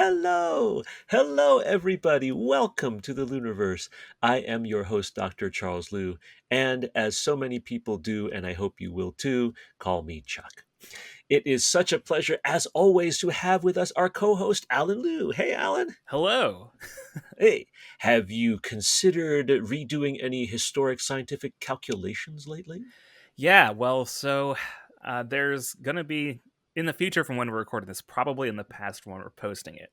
Hello! Hello, everybody. Welcome to the LIUniverse. I am your host, Dr. Charles Liu, and as so many people do, and I hope you will too, call me Chuck. It is such a pleasure, as always, to have with us our co-host, Allen Liu. Hey, Allen. Hello. Hey, have you considered redoing any historic scientific calculations lately? Yeah, well, there's going to be, in the future from when we're recording this, probably in the past from when we're posting it,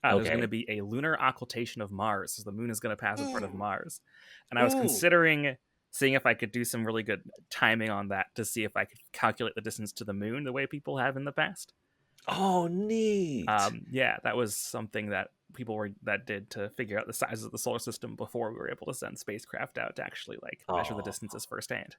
there's going to Okay. be a lunar occultation of Mars. So the moon is going to pass in front of Ooh, Mars. And I was ooh. considering seeing if I could do some really good timing on that to see if I could calculate the distance to the moon the way people have in the past. Oh, neat. Yeah, that was something that that did to figure out the size of the solar system before we were able to send spacecraft out to actually measure the Oh. distances firsthand.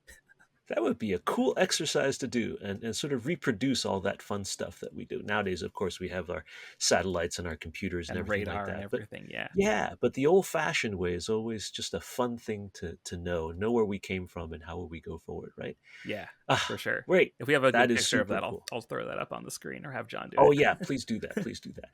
That would be a cool exercise to do and sort of reproduce all that fun stuff that we do. Nowadays, of course, we have our satellites and our computers and And everything like radar and that. But everything. Yeah, yeah, the old fashioned way is always just a fun thing to know where we came from and how will we go forward, right? yeah, Ah, for sure. great. If we have a That good is picture of super that, I'll cool. I'll throw that up on the screen or have John do Oh, it. yeah, please do that. Please do that.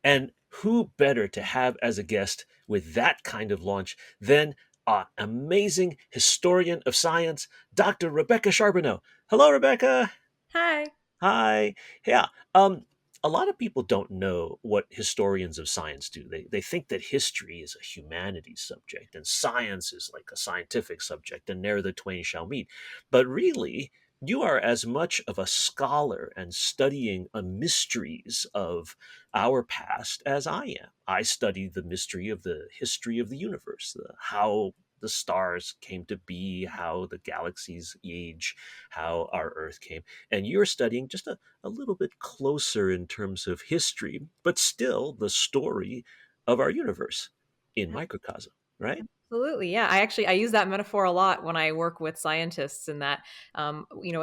And who better to have as a guest with that kind of launch than an amazing historian of science, Dr. Rebecca Charbonneau. Hello, Rebecca. Hi. Hi. Yeah. Um, a lot of people don't know what historians of science do. They think that history is a humanities subject and science is like a scientific subject, and ne'er the twain shall meet. But really, you are as much of a scholar and studying the mysteries of our past as I am. I study the mystery of the history of the universe, how the stars came to be, how the galaxies age, how our Earth came, and you're studying just a little bit closer in terms of history, but still the story of our universe in microcosm, right? Absolutely. Yeah. I use that metaphor a lot when I work with scientists in that,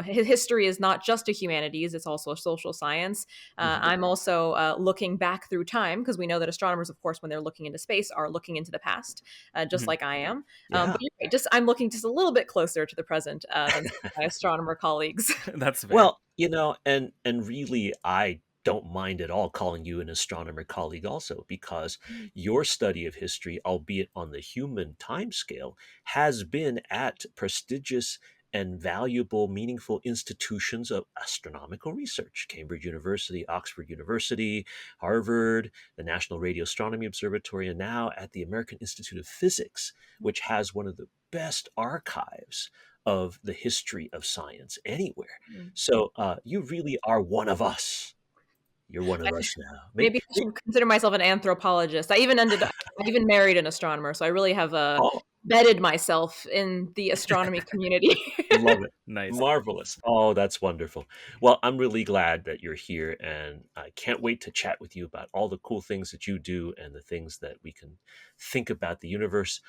history is not just a humanities, it's also a social science. Hmm. I'm also looking back through time because we know that astronomers, of course, when they're looking into space, are looking into the past, just Mhm. like I am. Yeah. But you're right, I'm looking just a little bit closer to the present than some of my astronomer colleagues. That's fair. Well, and really, I don't mind at all calling you an astronomer colleague also because your study of history, albeit on the human timescale, has been at prestigious and valuable, meaningful institutions of astronomical research. Cambridge University, Oxford University, Harvard, the National Radio Astronomy Observatory, and now at the American Institute of Physics, which has one of the best archives of the history of science anywhere. So you really are one of us. You're one of us now. Maybe I should consider myself an anthropologist. I even married an astronomer, so I really have Oh, bedded myself in the astronomy community. love it. Nice. Marvelous. Oh, that's wonderful. Well, I'm really glad that you're here, and I can't wait to chat with you about all the cool things that you do and the things that we can think about the universe.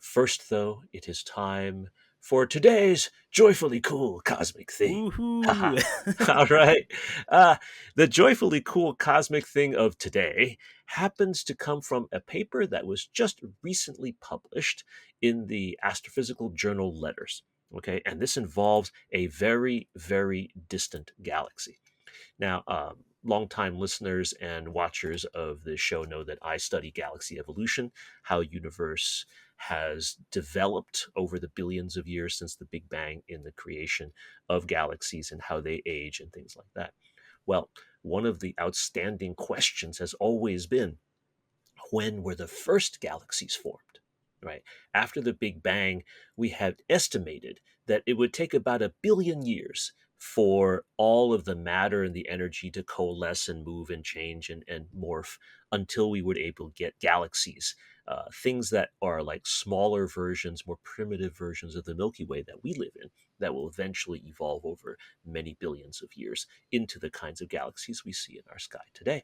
First, though, it is time for today's joyfully cool cosmic thing. Woohoo! Haha. All right. Uh, the joyfully cool cosmic thing of today happens to come from a paper that was just recently published in the Astrophysical Journal Letters. Okay. And this involves a very, very distant galaxy. Now, longtime listeners and watchers of this show know that I study galaxy evolution, how universe has developed over the billions of years since the Big Bang in the creation of galaxies and how they age and things like that. Well, one of the outstanding questions has always been, when were the first galaxies formed? Right. After the Big Bang, we had estimated that it would take about 1 billion years for all of the matter and the energy to coalesce and move and change and morph until we would able to get galaxies, things that are like smaller versions, more primitive versions of the Milky Way that we live in, that will eventually evolve over many billions of years into the kinds of galaxies we see in our sky today.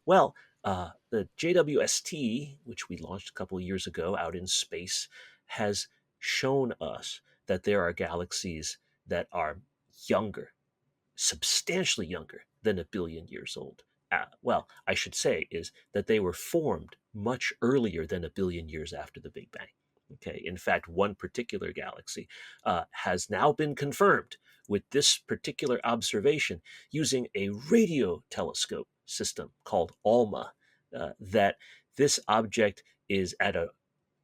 Well, the JWST, which we launched a couple of years ago out in space, has shown us that there are galaxies that are younger, substantially younger than 1 billion years old. Well, I should say is that they were formed much earlier than 1 billion years after the Big Bang. Okay, in fact, one particular galaxy has now been confirmed with this particular observation using a radio telescope system called ALMA. that this object is at a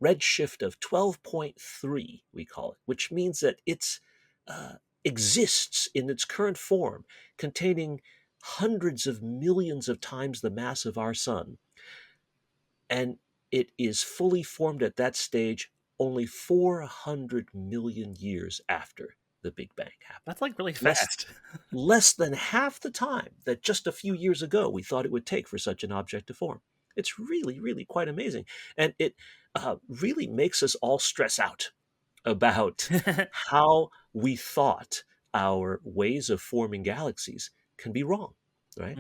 redshift of 12.3, we call it, which means that it's exists in its current form, containing hundreds of millions of times the mass of our sun. And it is fully formed at that stage only 400 million years after the Big Bang happened. That's like really Less, fast. less than half the time that just a few years ago we thought it would take for such an object to form. It's really, really quite amazing. And it really makes us all stress out about how we thought our ways of forming galaxies can be wrong, right?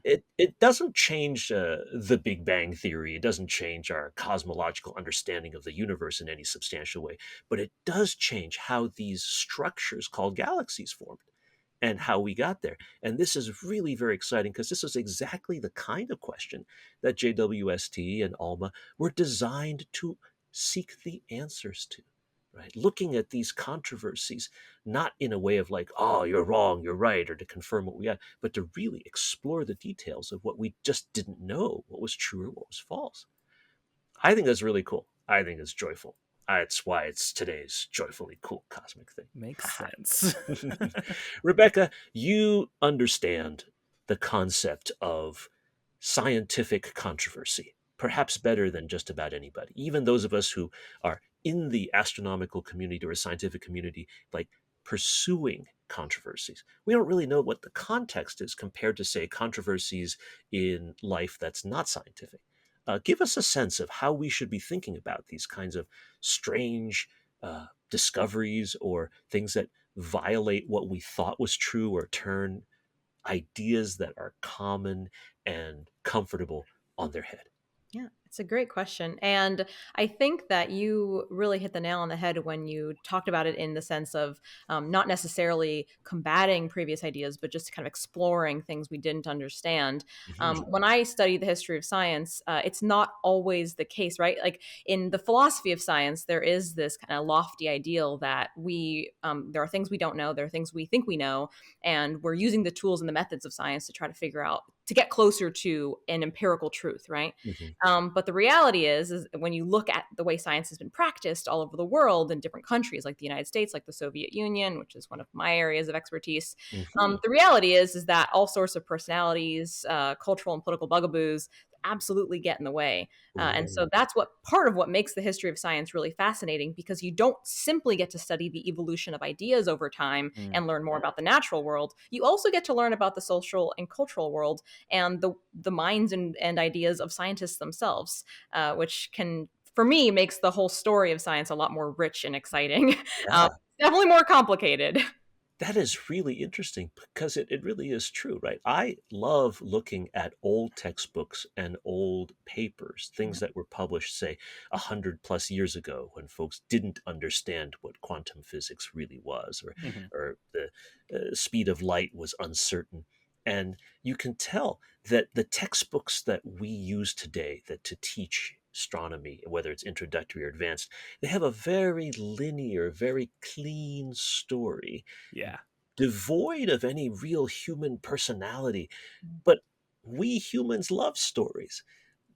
It doesn't change the Big Bang theory. It doesn't change our cosmological understanding of the universe in any substantial way, but it does change how these structures called galaxies formed and how we got there. And this is really very exciting because this is exactly the kind of question that JWST and ALMA were designed to seek the answers to. Right? Looking at these controversies, not in a way of like, oh, you're wrong, you're right, or to confirm what we got, but to really explore the details of what we just didn't know, what was true or what was false. I think that's really cool. I think it's joyful. That's why it's today's joyfully cool cosmic thing. Makes sense. Rebecca, you understand the concept of scientific controversy, perhaps better than just about anybody. Even those of us who are in the astronomical community or scientific community, like pursuing controversies. We don't really know what the context is compared to, say, controversies in life that's not scientific. Give us a sense of how we should be thinking about these kinds of strange discoveries or things that violate what we thought was true or turn ideas that are common and comfortable on their head. Yeah, it's a great question. And I think that you really hit the nail on the head when you talked about it in the sense of not necessarily combating previous ideas, but just kind of exploring things we didn't understand. When I study the history of science, it's not always the case, right? Like in the philosophy of science, there is this kind of lofty ideal that there are things we don't know, there are things we think we know, and we're using the tools and the methods of science to try to figure out, to get closer to an empirical truth, right? But the reality is when you look at the way science has been practiced all over the world in different countries, like the United States, like the Soviet Union, which is one of my areas of expertise, the reality is that all sorts of personalities, cultural and political bugaboos absolutely get in the way. And so that's part of what makes the history of science really fascinating, because you don't simply get to study the evolution of ideas over time and learn more about the natural world. You also get to learn about the social and cultural world and the minds and ideas of scientists themselves, which can, for me, makes the whole story of science a lot more rich and exciting. Yeah. Definitely more complicated. That is really interesting because it really is true, right? I love looking at old textbooks and old papers, things that were published, say, 100+ years ago when folks didn't understand what quantum physics really was, or the speed of light was uncertain. And you can tell that the textbooks that we use today to teach astronomy, whether it's introductory or advanced, they have a very linear, very clean story. Yeah. Devoid of any real human personality. But we humans love stories.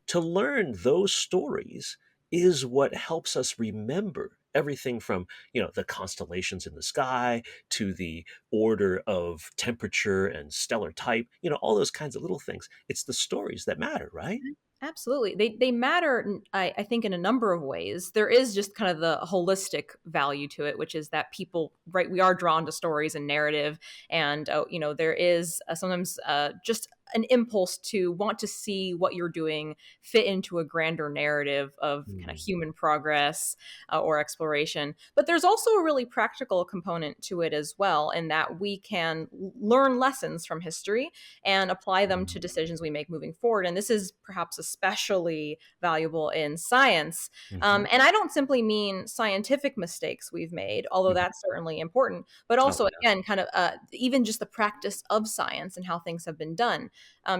To learn those stories is what helps us remember everything from, the constellations in the sky to the order of temperature and stellar type, all those kinds of little things. It's the stories that matter, right? Absolutely. They matter, I think, in a number of ways. There is just kind of the holistic value to it, which is that people, right, we are drawn to stories and narrative. And, there is sometimes just an impulse to want to see what you're doing fit into a grander narrative of kind of human progress or exploration. But there's also a really practical component to it as well, in that we can learn lessons from history and apply them to decisions we make moving forward. And this is perhaps especially valuable in science. And I don't simply mean scientific mistakes we've made, although that's certainly important, but also, again, kind of even just the practice of science and how things have been done.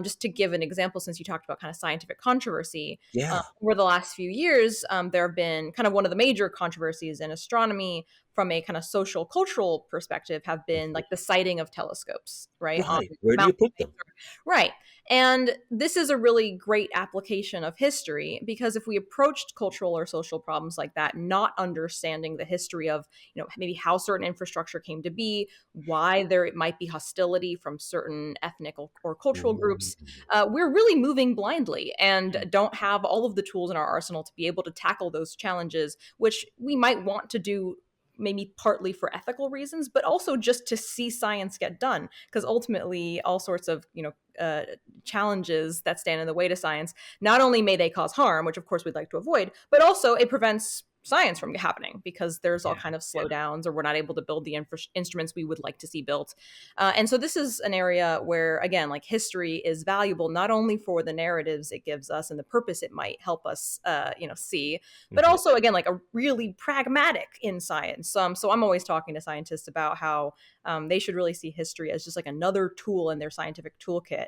Just to give an example, since you talked about kind of scientific controversy, over the last few years, there have been kind of one of the major controversies in astronomy from a kind of social cultural perspective have been like the sighting of telescopes, right? Where do you put them? Right. And this is a really great application of history, because if we approached cultural or social problems like that, not understanding the history of, maybe how certain infrastructure came to be, why there might be hostility from certain ethnic or cultural groups, we're really moving blindly and don't have all of the tools in our arsenal to be able to tackle those challenges, which we might want to do maybe partly for ethical reasons, but also just to see science get done. Because ultimately, all sorts of, challenges that stand in the way to science, not only may they cause harm, which of course we'd like to avoid, but also it prevents science from happening, because there's all kind of slowdowns, or we're not able to build the instruments we would like to see built. And so this is an area where, again, like, history is valuable not only for the narratives it gives us and the purpose it might help us, see, but also, again, like, a really pragmatic in science. So I'm always talking to scientists about how they should really see history as just like another tool in their scientific toolkit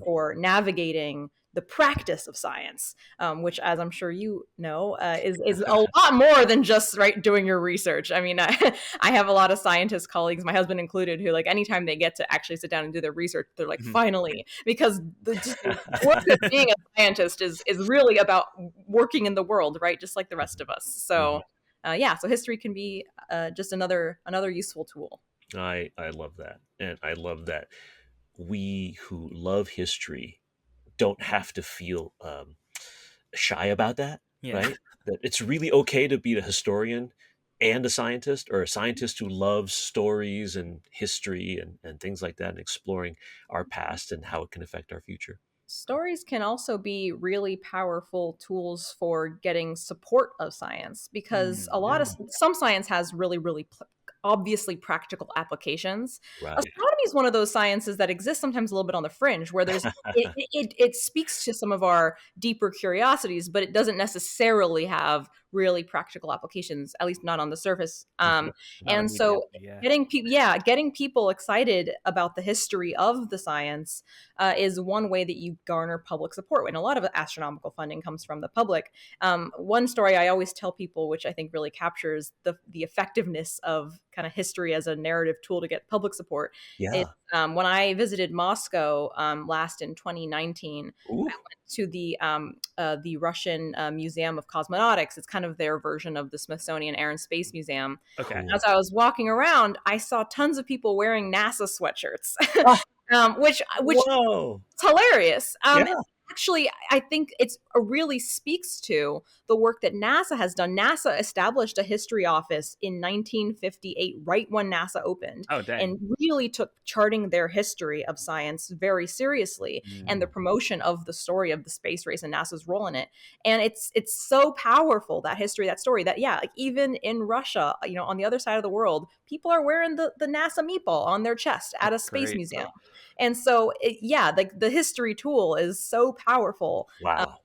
for navigating the practice of science, which, as I'm sure you know, is a lot more than just doing your research. I mean, I have a lot of scientist colleagues, my husband included, who, like, anytime they get to actually sit down and do their research, they're like, finally, because the work of being a scientist is really about working in the world, right? Just like the rest of us. So so history can be just another useful tool. I love that, and I love that we who love history don't have to feel shy about that, right? That it's really okay to be a historian and a scientist, or a scientist who loves stories and history and things like that, and exploring our past and how it can affect our future. Stories can also be really powerful tools for getting support of science, because some science has really obviously practical applications. Right. Astronomy is one of those sciences that exists sometimes a little bit on the fringe, where it speaks to some of our deeper curiosities, but it doesn't necessarily have really practical applications, at least not on the surface. And so getting people excited about the history of the science is one way that you garner public support. And a lot of astronomical funding comes from the public. One story I always tell people, which I think really captures the effectiveness of kind of history as a narrative tool to get public support, is when I visited Moscow last in 2019. I went to the Russian Museum of Cosmonautics. It's kind of their version of the Smithsonian Air and Space Museum. Okay. As I was walking around, I saw tons of people wearing NASA sweatshirts, which Whoa. is hilarious. Actually, I think it really speaks to the work that NASA has done. NASA established a history office in 1958, right when NASA opened, and really took charting their history of science very seriously, and the promotion of the story of the space race and NASA's role in it. And it's so powerful, that history, that story, that like, even in Russia, on the other side of the world, people are wearing the NASA meatball on their chest at a space museum. And so, the history tool is so powerful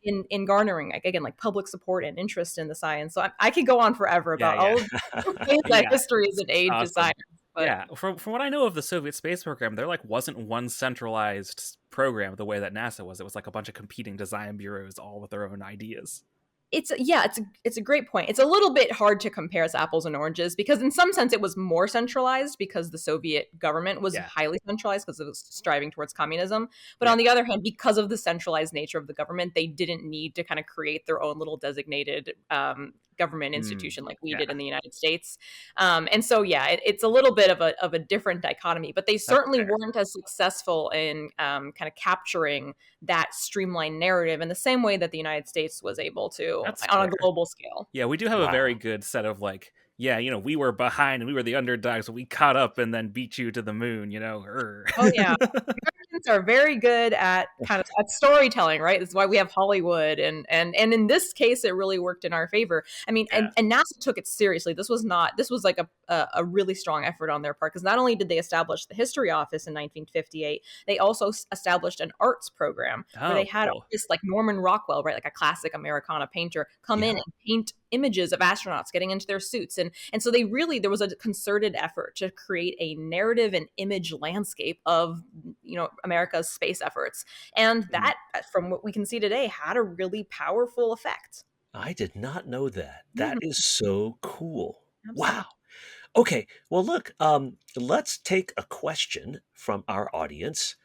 in garnering, again, like, public support and interest in the science. So I could go on forever about all of the ways that history is an aid to science. But from what I know of the Soviet space program, there wasn't one centralized program the way that NASA was. It was like a bunch of competing design bureaus, all with their own ideas. It's a great point. It's a little bit hard to compare as apples and oranges, because in some sense it was more centralized, because the Soviet government was highly centralized because it was striving towards communism. But on the other hand, because of the centralized nature of the government, they didn't need to kind of create their own little designated government institution like we did in the United States. And so, it's a little bit of a different dichotomy, but they certainly weren't as successful in kind of capturing that streamlined narrative in the same way that the United States was able to on a global scale. Yeah, we do have a very good set of we were behind and we were the underdogs, so we caught up and then beat you to the moon, Oh yeah. Americans are very good at at storytelling, right? That's why we have Hollywood, and in this case it really worked in our favor. I mean, and NASA took it seriously. This was like a really strong effort on their part, because not only did they establish the history office in 1958, they also established an arts program where they had artists like Norman Rockwell, right, like a classic Americana painter, come in and paint images of astronauts getting into their suits. And so there was a concerted effort to create a narrative and image landscape of, America's space efforts. And that, from what we can see today, had a really powerful effect. I did not know that. That is so cool. Absolutely. Wow. Okay. Well, look, let's take a question from our audience.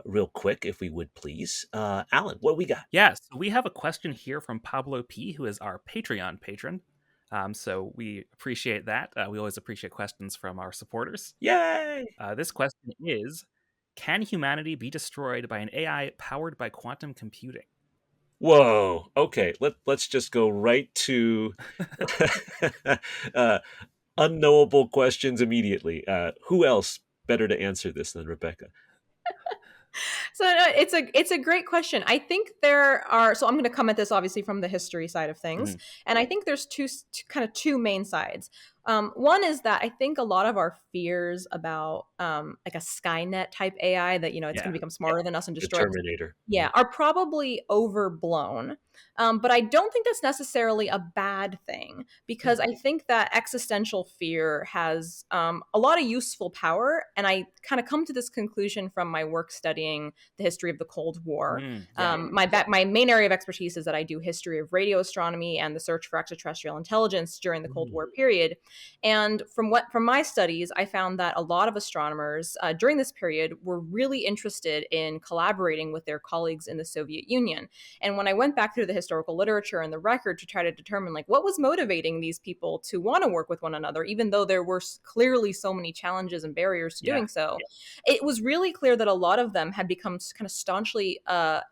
real quick, if we would please. Alan, what we got? Yeah, so we have a question here from Pablo P, who is our Patreon patron. So we appreciate that. We always appreciate questions from our supporters. Yay! This question is, can humanity be destroyed by an AI powered by quantum computing? Whoa. Okay, let's just go right to uh, unknowable questions immediately. Who else better to answer this than Rebecca? So it's a great question. I think there are. So I'm going to come at this obviously from the history side of things, and I think there's two main sides. One is that I think a lot of our fears about like a Skynet type AI that it's going to become smarter than us and The destroy us, Terminator. are probably overblown. But I don't think that's necessarily a bad thing, because I think that existential fear has a lot of useful power. And I kind of come to this conclusion from my work studying the history of the Cold War. My main area of expertise is that I do history of radio astronomy and the search for extraterrestrial intelligence during the Cold War period. And from my studies, I found that a lot of astronomers during this period were really interested in collaborating with their colleagues in the Soviet Union. And when I went back through the historical literature and the record to try to determine like what was motivating these people to want to work with one another, even though there were clearly so many challenges and barriers to doing so, it was really clear that a lot of them had become kind of staunchly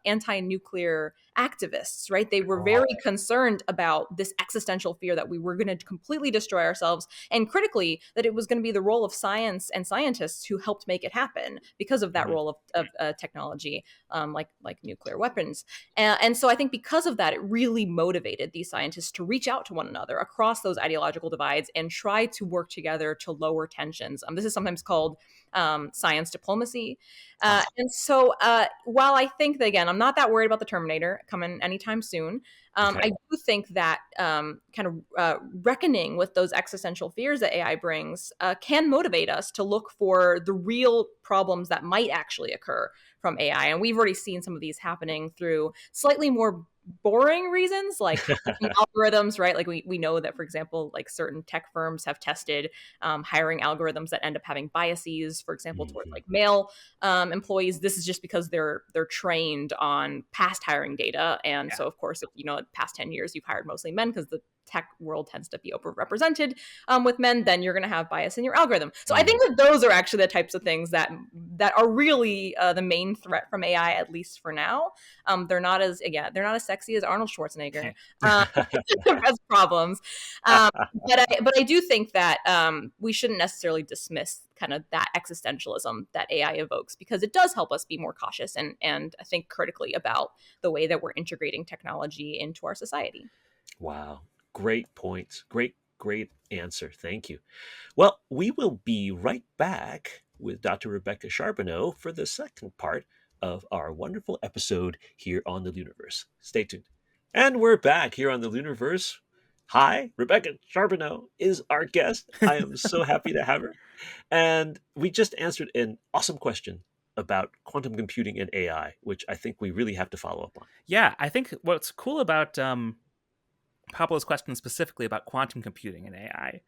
anti-nuclear activists, right? They were very concerned about this existential fear that we were going to completely destroy ourselves, and critically, that it was going to be the role of science and scientists who helped make it happen because of that role of technology, like nuclear weapons. And so I think because of that, it really motivated these scientists to reach out to one another across those ideological divides and try to work together to lower tensions. This is sometimes called science diplomacy. And so while I think that, again, I'm not that worried about the Terminator coming anytime soon, I do think that kind of reckoning with those existential fears that AI brings can motivate us to look for the real problems that might actually occur from AI. And we've already seen some of these happening through slightly more boring reasons, like algorithms, right? Like we know that, for example, like certain tech firms have tested hiring algorithms that end up having biases, for example, towards like male employees. This is just because they're trained on past hiring data. And so, of course, if past 10 years you've hired mostly men, because the tech world tends to be overrepresented with men, then you're going to have bias in your algorithm. So I think that those are actually the types of things that are really the main threat from AI, at least for now. They're not as sexy as Arnold Schwarzenegger as problems. But I do think that we shouldn't necessarily dismiss kind of that existentialism that AI evokes, because it does help us be more cautious and I think critically about the way that we're integrating technology into our society. Wow. Great points. Great answer. Thank you. Well, we will be right back with Dr. Rebecca Charbonneau for the second part of our wonderful episode here on the LIUniverse. Stay tuned. And we're back here on the LIUniverse. Hi, Rebecca Charbonneau is our guest. I am so happy to have her. And we just answered an awesome question about quantum computing and AI, which I think we really have to follow up on. Yeah, I think what's cool about Pablo's question specifically about quantum computing and AI,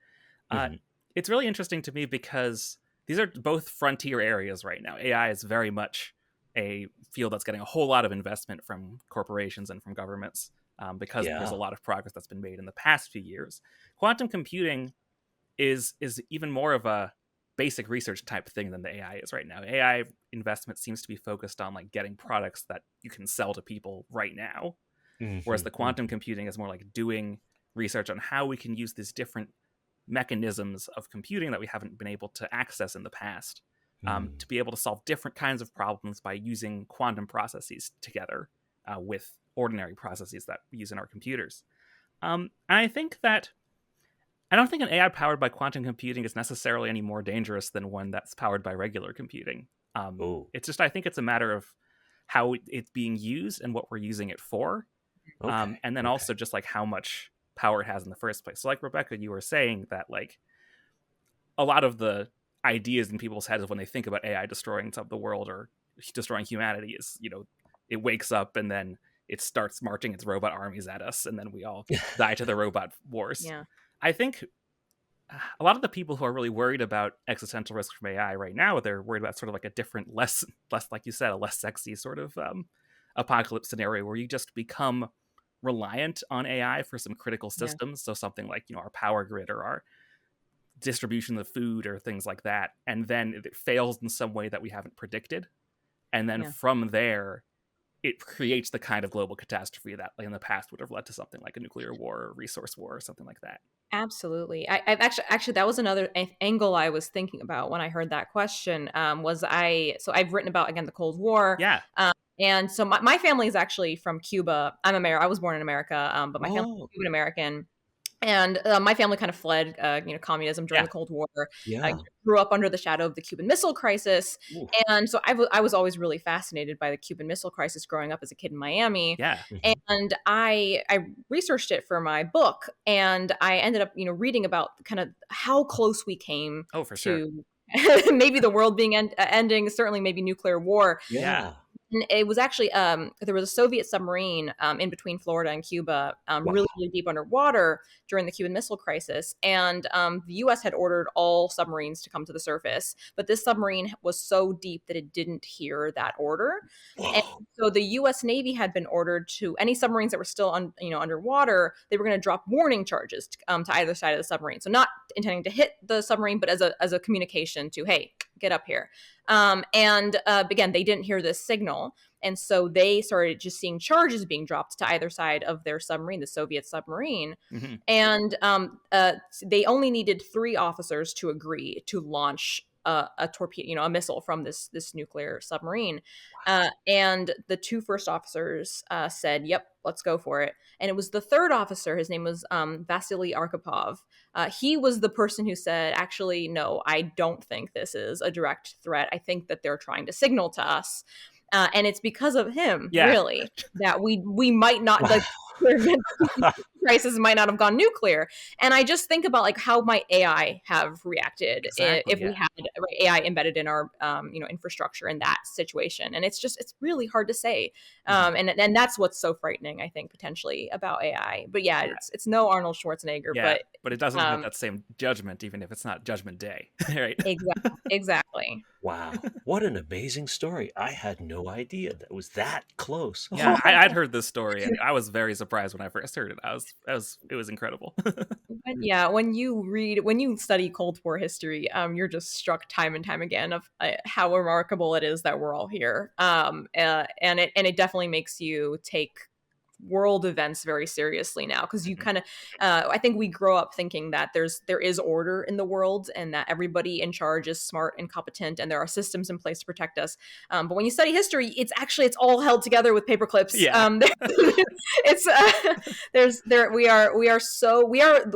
it's really interesting to me because these are both frontier areas right now. AI is very much a field that's getting a whole lot of investment from corporations and from governments because there's a lot of progress that's been made in the past few years. Quantum computing is even more of a basic research type thing than the AI is right now. AI investment seems to be focused on like getting products that you can sell to people right now. Whereas the quantum computing is more like doing research on how we can use these different mechanisms of computing that we haven't been able to access in the past to be able to solve different kinds of problems by using quantum processes together with ordinary processes that we use in our computers. And I think that I don't think an AI powered by quantum computing is necessarily any more dangerous than one that's powered by regular computing. It's just, I think it's a matter of how it's being used and what we're using it for. And then also just like how much power it has in the first place. So like Rebecca, you were saying that like a lot of the ideas in people's heads when they think about AI destroying the world or destroying humanity is, it wakes up and then it starts marching its robot armies at us and then we all die to the robot wars. Yeah. I think a lot of the people who are really worried about existential risks from AI right now, they're worried about sort of like a different, less like you said, a less sexy sort of apocalypse scenario where you just become reliant on AI for some critical Yeah. systems. So something like, our power grid or our distribution of food or things like that. And then it fails in some way that we haven't predicted. And then Yeah. from there, it creates the kind of global catastrophe that in the past would have led to something like a nuclear war or resource war or something like that. Absolutely. I've actually that was another angle I was thinking about when I heard that question. So I've written about, again, the Cold War. Yeah. And so my family is actually from Cuba. I was born in America, but my family is Oh, Cuban American. And my family kind of fled, communism during Yeah. the Cold War. I yeah. grew up under the shadow of the Cuban Missile Crisis, Ooh. and so I was always really fascinated by the Cuban Missile Crisis growing up as a kid in Miami. Yeah. Mhm. And I researched it for my book, and I ended up reading about kind of how close we came Oh, for sure. to maybe the world being ending, certainly maybe nuclear war. Yeah. And it was actually there was a Soviet submarine in between Florida and Cuba, Wow. really, really deep underwater during the Cuban Missile Crisis. And the U.S. had ordered all submarines to come to the surface, but this submarine was so deep that it didn't hear that order. And Whoa. so the U.S. Navy had been ordered to any submarines that were still underwater. They were going to drop warning charges to either side of the submarine. So not intending to hit the submarine, but as a communication to, hey, get up here. And again, they didn't hear this signal. And so they started just seeing charges being dropped to either side of their submarine, the Soviet submarine. Mm-hmm. And they only needed 3 officers to agree to launch a torpedo, a missile from this nuclear submarine. And the 2 first officers said, "Yep, let's go for it." And it was the 3rd officer. His name was Vasily Arkhipov. He was the person who said, "Actually, no, I don't think this is a direct threat. I think that they're trying to signal to us." And it's because of him, really, that we might not like. Crisis might not have gone nuclear. And I just think about how might AI have reacted if we had AI embedded in our infrastructure in that situation. And it's really hard to say. And that's what's so frightening, I think, potentially about AI. But yeah, it's no Arnold Schwarzenegger, but it doesn't have that same judgment, even if it's not Judgment Day, right? Exactly. Wow. What an amazing story. I had no idea that was that close. Yeah, I'd heard this story, and I was very surprised when I first heard it. It was incredible. But yeah, when you study Cold War history, you're just struck time and time again of how remarkable it is that we're all here. And it definitely makes you take world events very seriously now, because you kind of I think we grow up thinking that there is order in the world and that everybody in charge is smart and competent and there are systems in place to protect us, but when you study history, it's all held together with paper clips. It's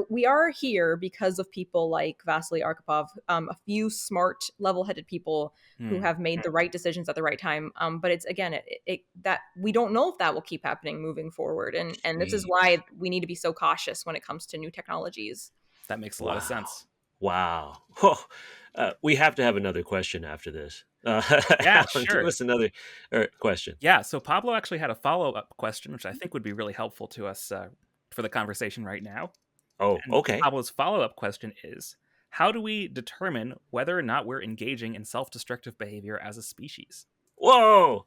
we are here because of people like Vasily Arkhipov, a few smart, level-headed people who have made the right decisions at the right time, but it's again that we don't know if that will keep happening moving forward, and this is why we need to be so cautious when it comes to new technologies. That makes a lot of sense. Wow. Oh, we have to have another question after this. Yeah, Alan, sure. give us another question. Yeah, so Pablo actually had a follow-up question, which I think would be really helpful to us for the conversation right now. Oh, And okay. Pablo's follow-up question is, how do we determine whether or not we're engaging in self-destructive behavior as a species? Whoa.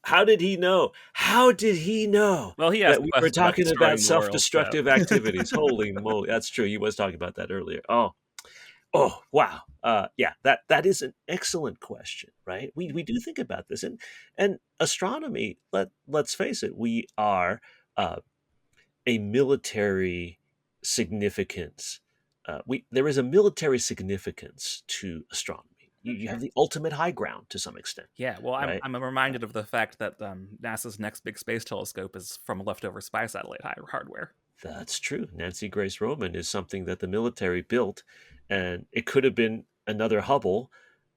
How did he know? How did he know Well, he that asked we a were question about talking destroying about the world, self-destructive activities? Holy moly. That's true. He was talking about that earlier. Oh, wow. Yeah, that is an excellent question, right? We do think about this. And astronomy, let's face it, we are a military significance. There is a military significance to astronomy. You have the ultimate high ground to some extent. Yeah, well, right? I'm reminded of the fact that NASA's next big space telescope is from leftover spy satellite hardware. That's true. Nancy Grace Roman is something that the military built, and it could have been another Hubble,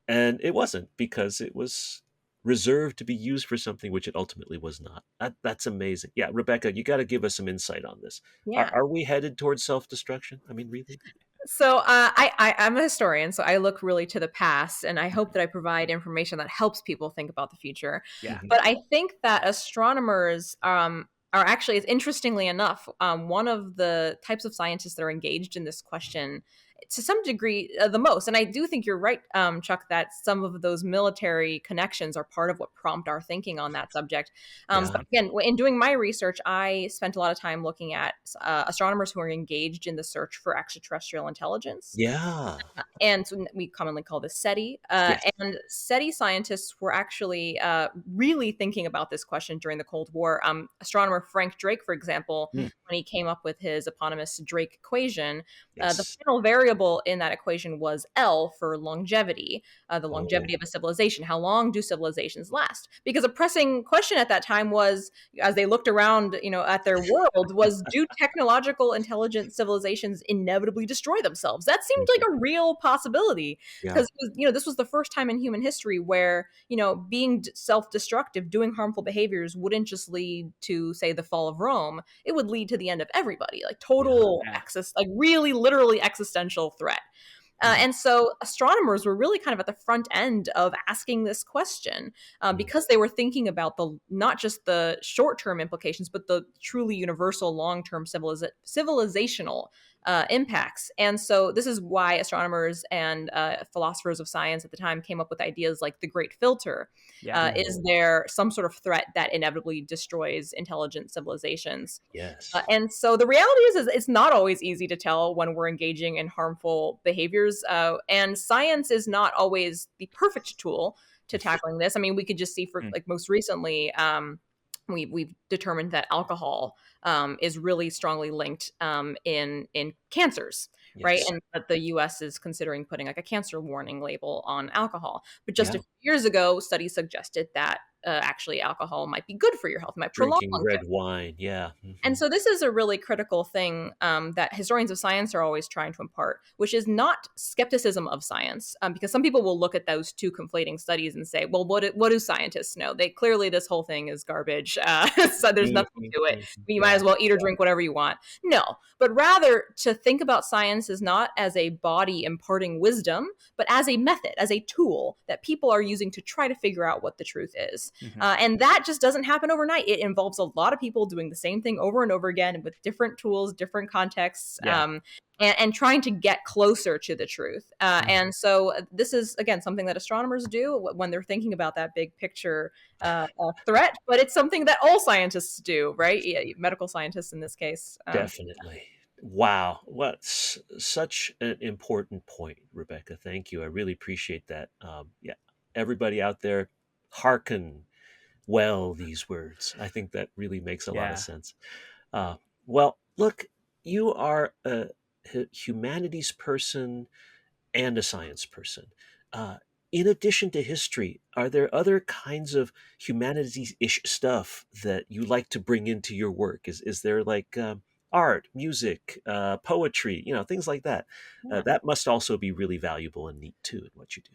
and it wasn't, because it was reserved to be used for something which it ultimately was not. That's amazing. Yeah, Rebecca, you got to give us some insight on this. Yeah. Are we headed towards self-destruction? I mean, really? So I'm a historian, so I look really to the past, and I hope that I provide information that helps people think about the future. Yeah. But I think that astronomers are actually, interestingly enough, one of the types of scientists that are engaged in this question to some degree the most. And I do think you're right, Chuck, that some of those military connections are part of what prompt our thinking on that subject. Yeah. But again, in doing my research, I spent a lot of time looking at astronomers who are engaged in the search for extraterrestrial intelligence. Yeah. And so we commonly call this SETI. Yes. And SETI scientists were actually really thinking about this question during the Cold War. Astronomer Frank Drake, for example, Mm. when he came up with his eponymous Drake equation, the Yes. final variable in that equation was L for longevity, the longevity Oh. of a civilization. How long do civilizations last? Because a pressing question at that time was, as they looked around, at their world, was do technological intelligent civilizations inevitably destroy themselves? That seemed like a real possibility, Yeah. because this was the first time in human history where being self-destructive, doing harmful behaviors wouldn't just lead to, say, the fall of Rome. It would lead to the end of everybody, like total Yeah. like really literally existential threat. And so astronomers were really kind of at the front end of asking this question, because they were thinking about not just the short-term implications, but the truly universal long-term civilizational impacts. And so this is why astronomers and philosophers of science at the time came up with ideas like the Great Filter. Yeah. Is there some sort of threat that inevitably destroys intelligent civilizations? Yes. And so the reality is it's not always easy to tell when we're engaging in harmful behaviors. And science is not always the perfect tool to tackling this. I mean, we could just see for like most recently, we've determined that alcohol is really strongly linked in cancers, right? Yes. And that the U.S. is considering putting like a cancer warning label on alcohol. But just Yeah. a few years ago, studies suggested that actually alcohol might be good for your health, might prolong Drinking red longevity. wine. Yeah. And so this is a really critical thing that historians of science are always trying to impart, which is not skepticism of science, because some people will look at those two conflating studies and say, well, what do scientists know? They clearly, this whole thing is garbage. So there's nothing to it. You might as well eat or drink whatever you want. No, but rather to think about science as not as a body imparting wisdom, but as a method, as a tool that people are using to try to figure out what the truth is. And that just doesn't happen overnight. It involves a lot of people doing the same thing over and over again with different tools, different contexts, and trying to get closer to the truth. And so this is, again, something that astronomers do when they're thinking about that big picture threat, but it's something that all scientists do, right? Medical scientists in this case. Definitely. Wow. What's such an important point, Rebecca. Thank you. I really appreciate that. Yeah. Everybody out there, hearken well these words. I think that really makes a lot of sense. Well, look, you are a humanities person and a science person. In addition to history, are there other kinds of humanities-ish stuff that you like to bring into your work? Is there like art, music, poetry, things like that? That must also be really valuable and neat too in what you do.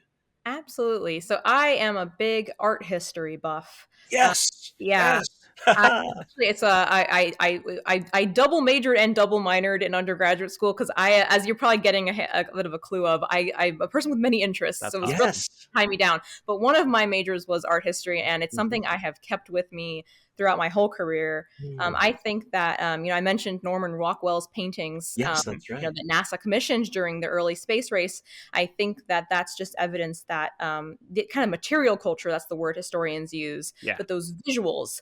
Absolutely. So I am a big art history buff. Yes. Yeah. Yes. Actually, it's I double majored and double minored in undergraduate school because as you're probably getting a bit of a clue of, I'm a person with many interests, That's so it was awesome. really Yes. tie me down. But one of my majors was art history, and it's something I have kept with me throughout my whole career. I think that I mentioned Norman Rockwell's paintings, Yes, that's right. that NASA commissioned during the early space race. I think that that's just evidence that the kind of material culture, that's the word historians use, but those visuals,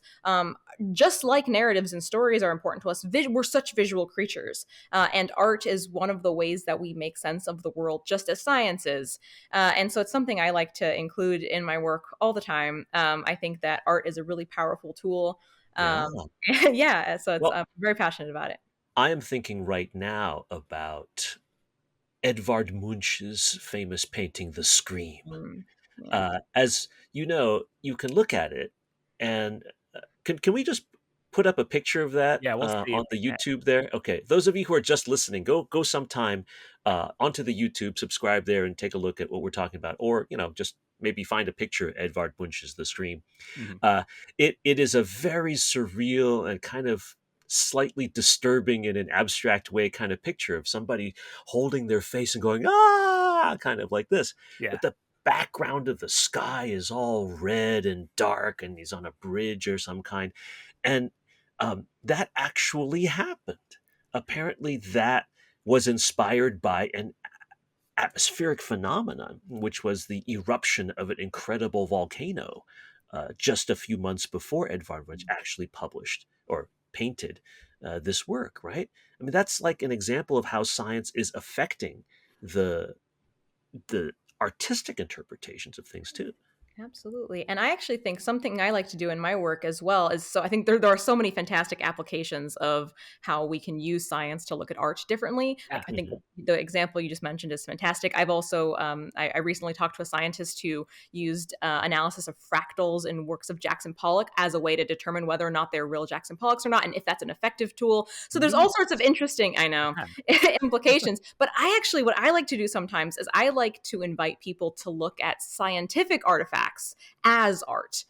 just like narratives and stories are important to us, we're such visual creatures, and art is one of the ways that we make sense of the world, just as science is. And so it's something I like to include in my work all the time. I think that art is a really powerful tool. Yeah. So I'm very passionate about it. I am thinking right now about Edvard Munch's famous painting, The Scream. As you know, you can look at it, and can we just put up a picture of that Yeah, we'll see if on the we can. YouTube there? Okay, those of you who are just listening, go sometime onto the YouTube, subscribe there, and take a look at what we're talking about, or just maybe find a picture of Edvard Munch's The Scream. It is a very surreal and kind of slightly disturbing in an abstract way kind of picture of somebody holding their face and going, ah, kind of like this. But the background of the sky is all red and dark, and he's on a bridge or some kind. And that actually happened. Apparently that was inspired by an atmospheric phenomenon, which was the eruption of an incredible volcano just a few months before Edvard Munch actually published or painted this work, right? I mean, that's like an example of how science is affecting the artistic interpretations of things too. Absolutely. And I actually think something I like to do in my work as well is, so I think there are so many fantastic applications of how we can use science to look at art differently. Yeah. I think the example you just mentioned is fantastic. I've also, I recently talked to a scientist who used analysis of fractals in works of Jackson Pollock as a way to determine whether or not they're real Jackson Pollocks or not, and if that's an effective tool. So there's all sorts of interesting, I know, implications. But what I like to do sometimes is I like to invite people to look at scientific artifacts as art.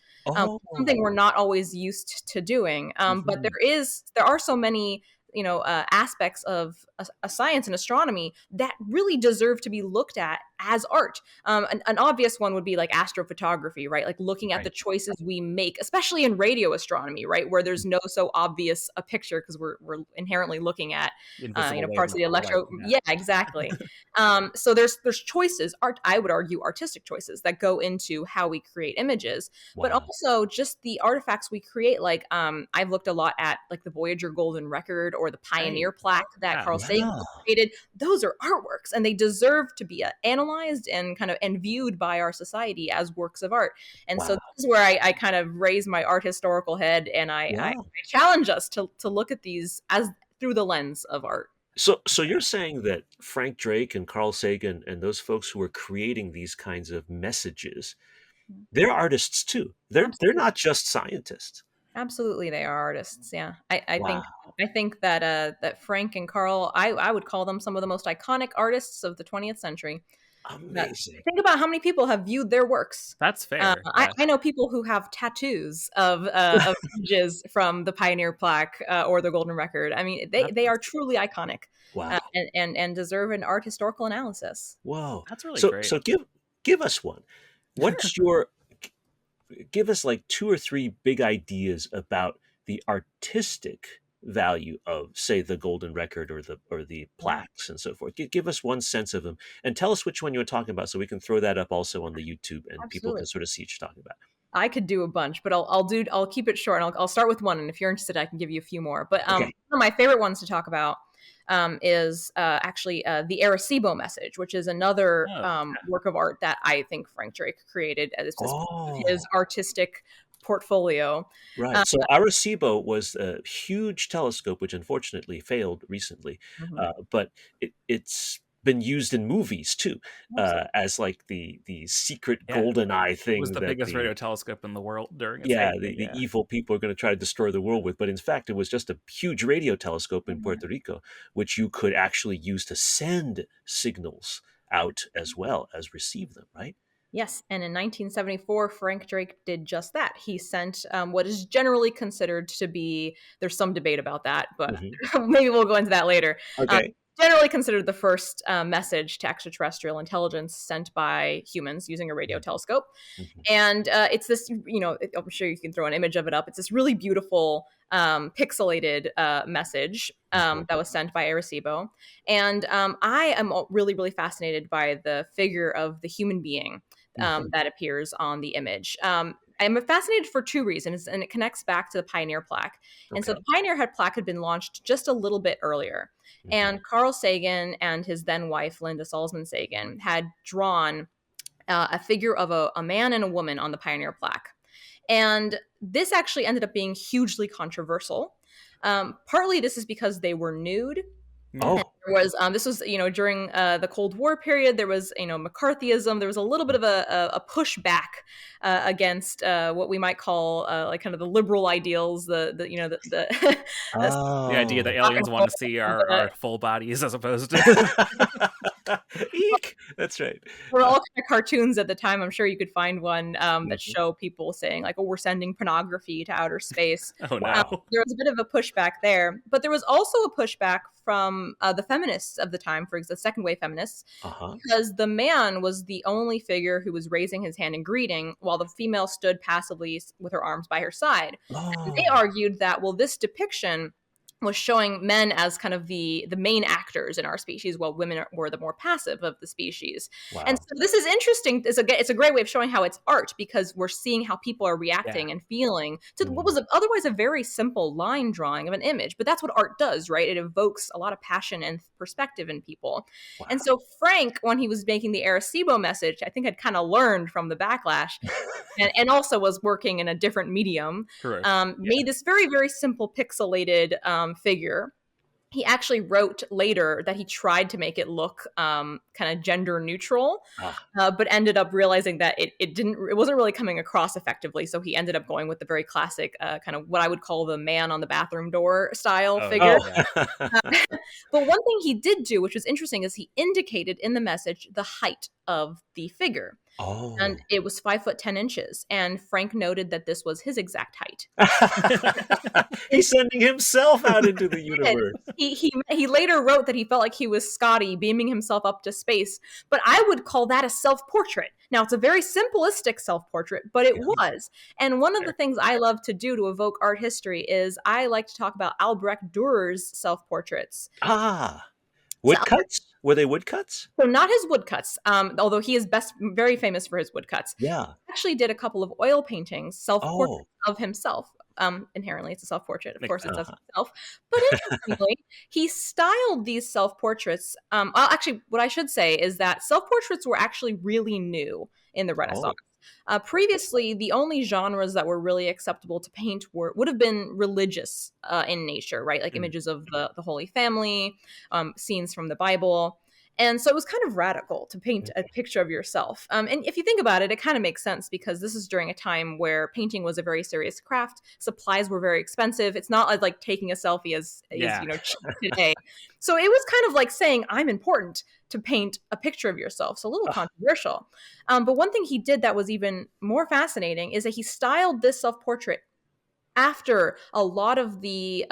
Something we're not always used to doing. But there are so many, aspects of a science and astronomy that really deserve to be looked at as art. An obvious one would be like astrophotography, right? Like looking at the choices we make, especially in radio astronomy, right, where there's no so obvious a picture because we're inherently looking at parts of the electro. Yeah, exactly. So there's choices, I would argue artistic choices that go into how we create images, but also just the artifacts we create. Like I've looked a lot at like the Voyager Golden Record or the Pioneer plaque that Carl Sagan created. Those are artworks, and they deserve to be analyzed and viewed by our society as works of art. And so this is where I kind of raise my art historical head, and I challenge us to look at these as through the lens of art. So you're saying that Frank Drake and Carl Sagan and those folks who are creating these kinds of messages, they're artists too. They're not just scientists. Absolutely, they are artists. Yeah, I think that Frank and Carl, I would call them some of the most iconic artists of the 20th century. Amazing. Think about how many people have viewed their works. That's fair. I know people who have tattoos of images from the Pioneer plaque or the Golden Record. I mean, they are truly iconic. Wow. And deserve an art historical analysis. Whoa, that's really great. So give us one. What's give us like 2 or 3 big ideas about the artistic value of, say, the Golden Record or the plaques and so forth. Give us one sense of them, and tell us which one you were talking about, so we can throw that up also on the YouTube, and people can sort of see what you're talking about. I could do a bunch, but I'll keep it short, and I'll start with one. And if you're interested, I can give you a few more. But one of my favorite ones to talk about is actually the Arecibo message, which is another work of art that I think Frank Drake created as his artistic portfolio. Right. So Arecibo was a huge telescope, which unfortunately failed recently, but it's been used in movies too, as like the secret golden eye thing. It was the biggest radio telescope in the world during its the evil people are going to try to destroy the world with. But in fact, it was just a huge radio telescope in Puerto Rico, which you could actually use to send signals out as well as receive them, right? Yes, and in 1974, Frank Drake did just that. He sent what is generally considered to be, there's some debate about that, but maybe we'll go into that later. Okay. Generally considered the first message to extraterrestrial intelligence sent by humans using a radio telescope. And it's this, I'm sure you can throw an image of it up. It's this really beautiful pixelated message that was sent by Arecibo. And I am really, really fascinated by the figure of the human being that appears on the image. I'm fascinated for 2 reasons, and it connects back to the Pioneer plaque. And so the Pioneer plaque had been launched just a little bit earlier. And Carl Sagan and his then wife, Linda Salzman Sagan, had drawn a figure of a man and a woman on the Pioneer plaque. And this actually ended up being hugely controversial. Partly this is because they were nude. This was during the Cold War period. There was McCarthyism. There was a little bit of a pushback against what we might call like kind of the liberal ideals, the idea that aliens want to see our full bodies as opposed to Eek! That's right. There were all kind of cartoons at the time. I'm sure you could find one that show people saying like, "Oh, we're sending pornography to outer space." Oh no! There was a bit of a pushback there, but there was also a pushback from the feminists of the time, for the second wave feminists, because the man was the only figure who was raising his hand in greeting, while the female stood passively with her arms by her side. And they argued that, well, this depiction was showing men as kind of the main actors in our species, while women were the more passive of the species. Wow. And so this is interesting. It's a great way of showing how it's art, because we're seeing how people are reacting and feeling to what was otherwise a very simple line drawing of an image. But that's what art does, right? It evokes a lot of passion and perspective in people. Wow. And so Frank, when he was making the Arecibo message, I think had kind of learned from the backlash and also was working in a different medium, made this very, very simple pixelated figure. He actually wrote later that he tried to make it look kind of gender neutral, but ended up realizing that it wasn't really coming across effectively. So he ended up going with the very classic kind of what I would call the man on the bathroom door style figure. But one thing he did do, which was interesting, is he indicated in the message the height of the figure. Oh. And it was 5'10". And Frank noted that this was his exact height. He's sending himself out into the universe. He later wrote that he felt like he was Scotty beaming himself up to space. But I would call that a self-portrait. Now, it's a very simplistic self-portrait, but it was. And one of the things I love to do to evoke art history is I like to talk about Albrecht Dürer's self-portraits. Woodcuts? Were they woodcuts? So not his woodcuts, although he is very famous for his woodcuts. Yeah. He actually did a couple of oil paintings, self-portraits of himself. Inherently, it's a self-portrait. Of course, it's of himself. But interestingly, he styled these self-portraits. Actually, what I should say is that self-portraits were actually really new in the Renaissance. Previously, the only genres that were really acceptable to paint would have been religious in nature, right? Like images of the Holy Family, scenes from the Bible. And so it was kind of radical to paint a picture of yourself. And if you think about it, it kind of makes sense, because this is during a time where painting was a very serious craft. Supplies were very expensive. It's not like taking a selfie is cheap today. So it was kind of like saying, I'm important, to paint a picture of yourself. So a little controversial. But one thing he did that was even more fascinating is that he styled this self-portrait after a lot of the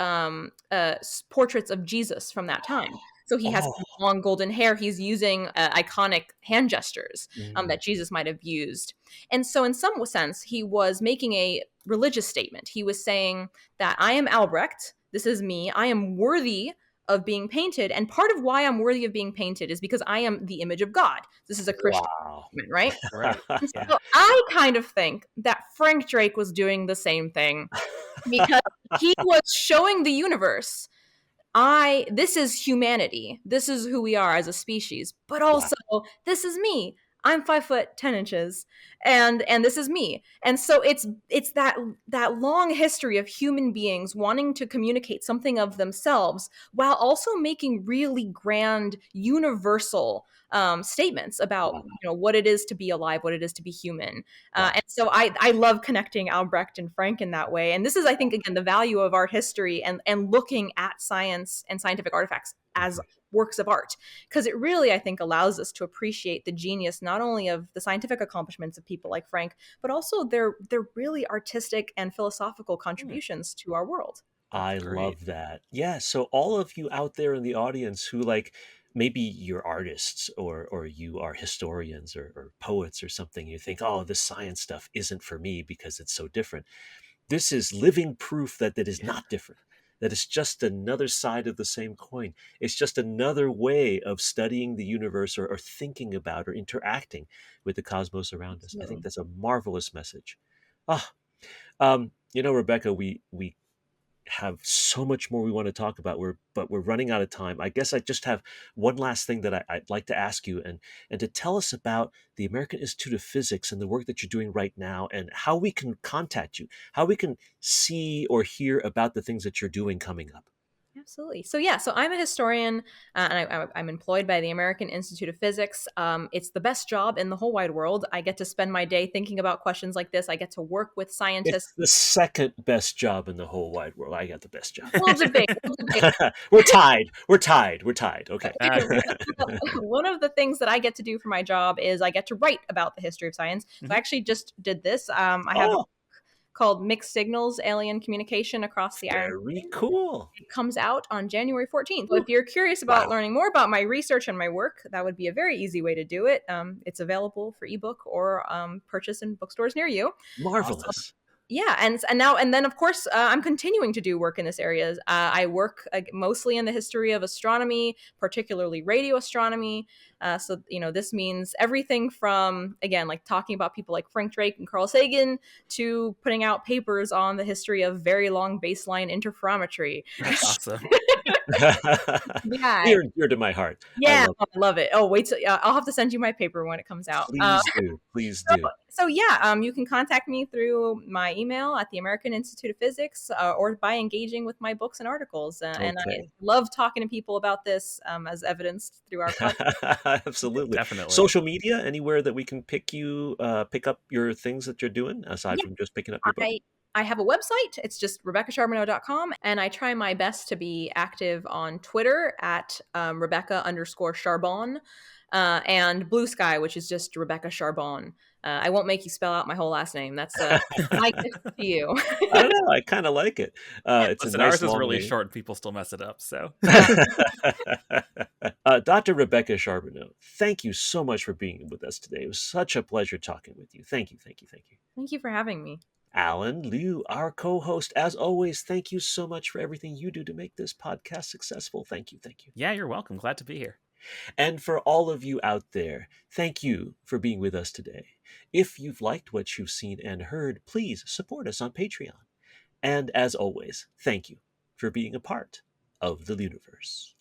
portraits of Jesus from that time. So he has long golden hair. He's using iconic hand gestures that Jesus might have used. And so in some sense, he was making a religious statement. He was saying that I am Albrecht. This is me. I am worthy of being painted. And part of why I'm worthy of being painted is because I am the image of God. This is a Christian statement, right? Right. So I kind of think that Frank Drake was doing the same thing, because he was showing the universe, this is humanity. This is who we are as a species. But also, this is me. I'm 5'10", and this is me. And so it's that long history of human beings wanting to communicate something of themselves while also making really grand, universal statements about what it is to be alive, what it is to be human. And so I love connecting Albrecht and Frank in that way. And this is, I think, again, the value of art history and looking at science and scientific artifacts as works of art, because it really, I think, allows us to appreciate the genius not only of the scientific accomplishments of people like Frank, but also their really artistic and philosophical contributions to our world. I love that. Yeah. So all of you out there in the audience who maybe you're artists or you are historians or poets or something, you think, oh, this science stuff isn't for me because it's so different. This is living proof that is not different. That it's just another side of the same coin. It's just another way of studying the universe or thinking about or interacting with the cosmos around us. I think that's a marvelous message. Rebecca, we have so much more we want to talk about, but we're running out of time. I guess I just have one last thing that I'd like to ask you, and to tell us about the American Institute of Physics and the work that you're doing right now, and how we can contact you, how we can see or hear about the things that you're doing coming up. Absolutely. So I'm a historian, and I'm employed by the American Institute of Physics. It's the best job in the whole wide world. I get to spend my day thinking about questions like this. I get to work with scientists. It's the second best job in the whole wide world. I got the best job. We'll debate. We're tied. Okay. One of the things that I get to do for my job is I get to write about the history of science. So I actually just did this. I have a called Mixed Signals, Alien Communication Across the Iron. Very cool. It comes out on January 14th. So if you're curious about learning more about my research and my work, that would be a very easy way to do it. It's available for ebook or purchase in bookstores near you. Marvelous. Yeah, and then of course I'm continuing to do work in this area. I work mostly in the history of astronomy, particularly radio astronomy. So this means everything from, again, like talking about people like Frank Drake and Carl Sagan, to putting out papers on the history of very long baseline interferometry. That's awesome. Yeah, You're to my heart. I yeah, love I love it. Oh, wait, I'll have to send you my paper when it comes it. out. Please do. Please do. So yeah, you can contact me through my email at the American Institute of Physics, or by engaging with my books and articles. And I Okay. love talking to people about this, as evidenced through our podcast. Absolutely. Definitely. Social media, anywhere that we can pick up your things that you're doing aside Yeah. from just picking up your book? I have a website. It's just RebeccaCharbonneau.com. And I try my best to be active on Twitter at Rebecca_Charbonne, and Blue Sky, which is just Rebecca Charbonne. I won't make you spell out my whole last name. That's my gift to you. I don't know. I kind of like it. It's Listen, a nice ours is long really name. short and people still mess it up. So, Dr. Rebecca Charbonneau, thank you so much for being with us today. It was such a pleasure talking with you. Thank you, thank you, thank you. Thank you for having me. Allen Liu, our co-host, as always, thank you so much for everything you do to make this podcast successful. Thank you, thank you. yeah, you're welcome. Glad to be here. And for all of you out there, thank you for being with us today. If you've liked what you've seen and heard, please support us on Patreon. And as always, thank you for being a part of the LIUniverse.